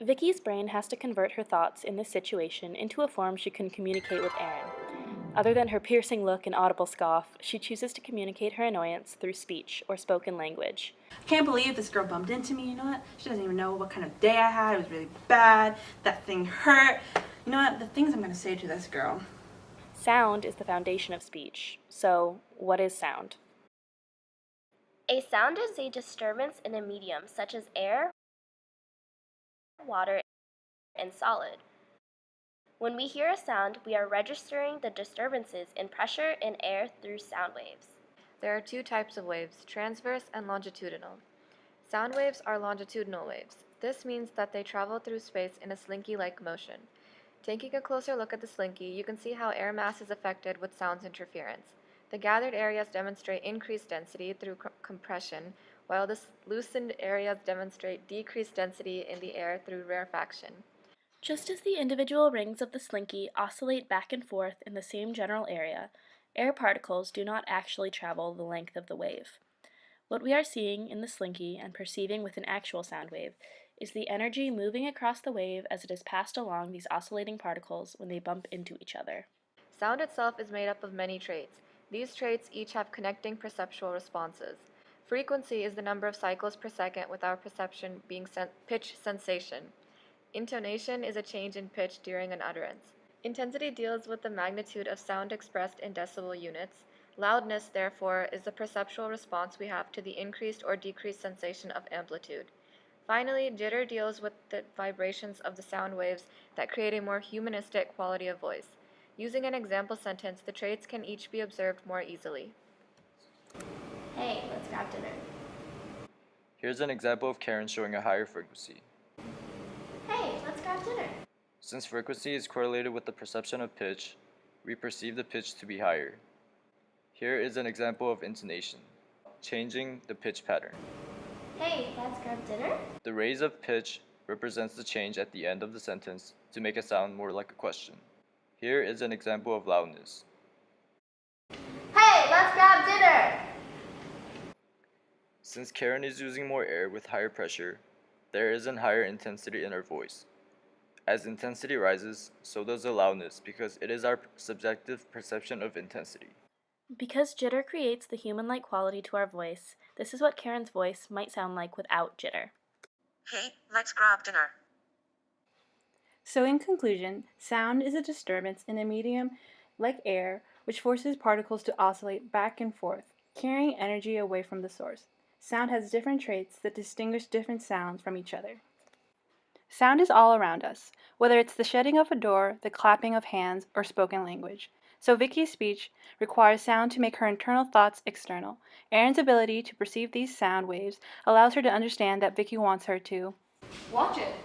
Vicky's brain has to convert her thoughts in this situation into a form she can communicate with Aaron. Other than her piercing look and audible scoff, she chooses to communicate her annoyance through speech or spoken language. I can't believe this girl bumped into me, you know what? She doesn't even know what kind of day I had. It was really bad. That thing hurt. You know what? The things I'm going to say to this girl. Sound is the foundation of speech. So, what is sound? A sound is a disturbance in a medium such as air, water, and solid. When we hear a sound, we are registering the disturbances in pressure in air through sound waves. There are two types of waves, transverse and longitudinal. Sound waves are longitudinal waves. This means that they travel through space in a slinky-like motion. Taking a closer look at the slinky, you can see how air mass is affected with sound's interference. The gathered areas demonstrate increased density through compression, while the loosened areas demonstrate decreased density in the air through rarefaction. Just as the individual rings of the slinky oscillate back and forth in the same general area, air particles do not actually travel the length of the wave. What we are seeing in the slinky and perceiving with an actual sound wave is the energy moving across the wave as it is passed along these oscillating particles when they bump into each other. Sound itself is made up of many traits. These traits each have connecting perceptual responses. Frequency is the number of cycles per second with our perception being pitch sensation. Intonation is a change in pitch during an utterance. Intensity deals with the magnitude of sound expressed in decibel units. Loudness, therefore, is the perceptual response we have to the increased or decreased sensation of amplitude. Finally, jitter deals with the vibrations of the sound waves that create a more humanistic quality of voice. Using an example sentence, the traits can each be observed more easily. Hey, let's grab dinner. Here's an example of Karen showing a higher frequency. Hey, let's grab dinner. Since frequency is correlated with the perception of pitch, we perceive the pitch to be higher. Here is an example of intonation, changing the pitch pattern. Hey, let's grab dinner. The raise of pitch represents the change at the end of the sentence to make it sound more like a question. Here is an example of loudness. Hey, let's grab dinner. Since Karen is using more air with higher pressure, there is a higher intensity in her voice. As intensity rises, so does the loudness because it is our subjective perception of intensity. Because jitter creates the human-like quality to our voice, this is what Karen's voice might sound like without jitter. Hey, let's grab dinner. So in conclusion, sound is a disturbance in a medium like air which forces particles to oscillate back and forth, carrying energy away from the source. Sound has different traits that distinguish different sounds from each other. Sound is all around us, whether it's the shutting of a door, the clapping of hands, or spoken language. So Vicky's speech requires sound to make her internal thoughts external. Erin's ability to perceive these sound waves allows her to understand that Vicky wants her to Watch it!